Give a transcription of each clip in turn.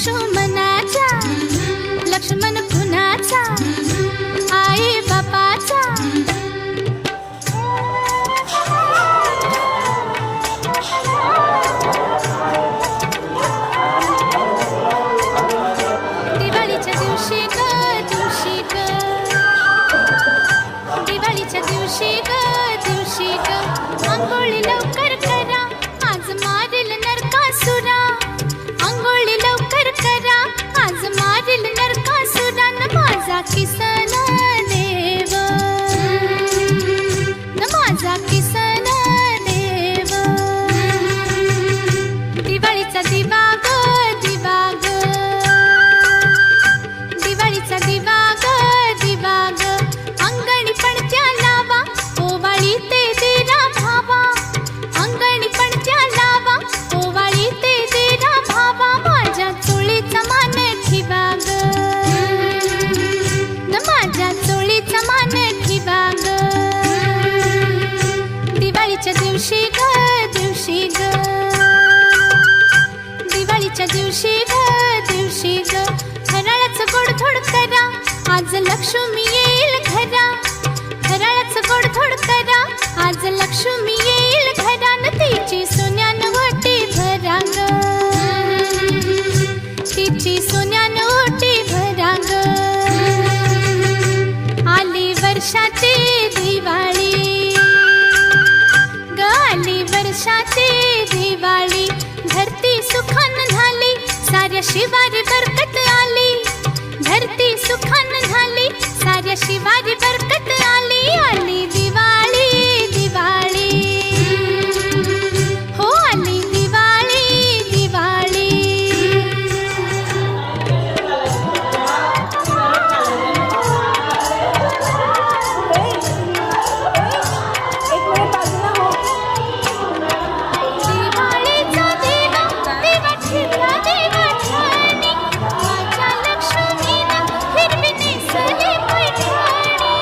लक्ष्मणाचा लक्ष्मण कुणाचा आई बापाचा दिवाळीच्या दिवशी ग दिवाळीच्या दिवशी ग अंघोळी लवकर करा आज मारेल नरकासुरा अंघोळी लवकर करा आज मारेल नरकासुरा न माझा किसन देव न माझा किसन देव दिवाळीचा दिवा ग दिवाळीचा दिवा ग अंगणी पणत्या लावा ओवाळी ते देरा भावा अंगणी पणत्या लावा ओवाळी ते देरा भावा माझ्या चोळीचा मान ठेवा ग न माझ्या चोळीचा मान ठेवा ग दिवाळीच्या दिवशी ग दिवाळीच्या दिवशी ग फराळाचं गोडधोड करा आज लक्ष्मी येईल घरा फराळाचं गोडधोड करा आज लक्ष्मी येईल घरा न तिची सोन्यानं ओटी भरा ग तिची सोन्यानं ओटी भरा ग आली वर्षाची दिवाळी ग आली वर्षाची दिवाळी धरती सुखान झाली साऱ्या शिवारी बरकत आली धरती सुखान झाली साऱ्या शिवारी बरकत आली आली दिवाळी हो आली दिवाळी दिवाळीचा दिवा दिवा ठेवला देवाठाणी माझ्या लक्ष्मीनं हिरवी नेसली पैठणी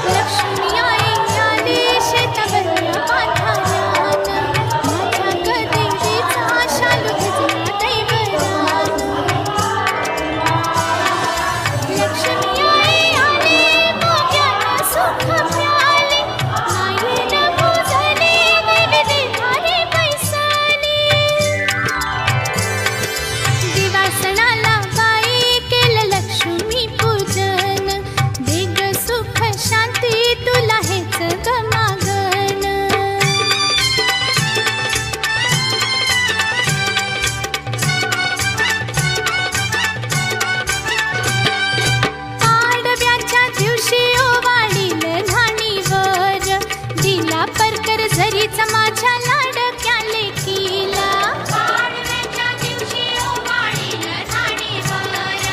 लक्ष्मी आई आली शेतावर बांधारानं माझ्या गदेवीचा शालू भिजला दैवरानं लक्ष्मी आई आली मोग्यानं सुख प्याली मायेनं पूजली नैवेद्य धारे बैसली दिवा सणाला बाई केलं लक्ष्मी पूजन देग सुख शांती तुला हेच गमागन पाडव्याच्या दिवशी ओवाळील घाणीवर दिला परकर झरीचा माझ्या लाडक्या लेकीला पाडव्याच्या दिवशी ओवाळील घाणीवर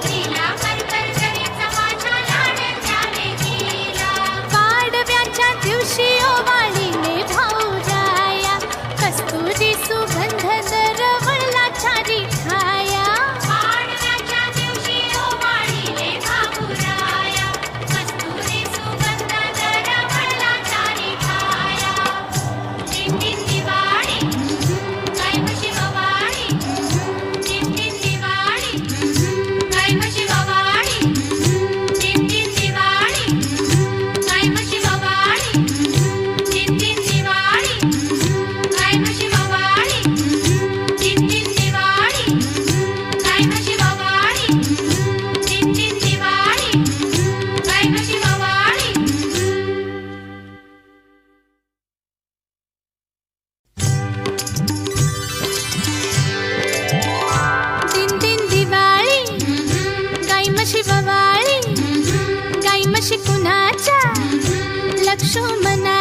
दिला परकर झरीचा माझ्या लाडक्या लेकीला पाडव्याच्या दिवशी ओवाळीले भाऊराया कस्तुरी सुगंध दरवळला चारी ठाया पाडव्याच्या दिवशी ओवाळीले भाऊराया कस्तुरी सुगंध दरवळला चारी ठाया दिंडीन दिवाळी काय म्हशी ववाळी दिंडीन दिवाळी काय म्हशी ववाळी दिंडीन दिवाळी काय म्हशी ववाळी दिंडीन दिवाळी काय म्हशी ववाळी दिंडीन दिवाळी काय म्हशी ववाळी दिंडीन दिवाळी काय म्हशी ववाळी दिंडीन दिवाळी गाई म्हशी ववाळी गाई म्हशी कुणाच्या लक्ष्मणा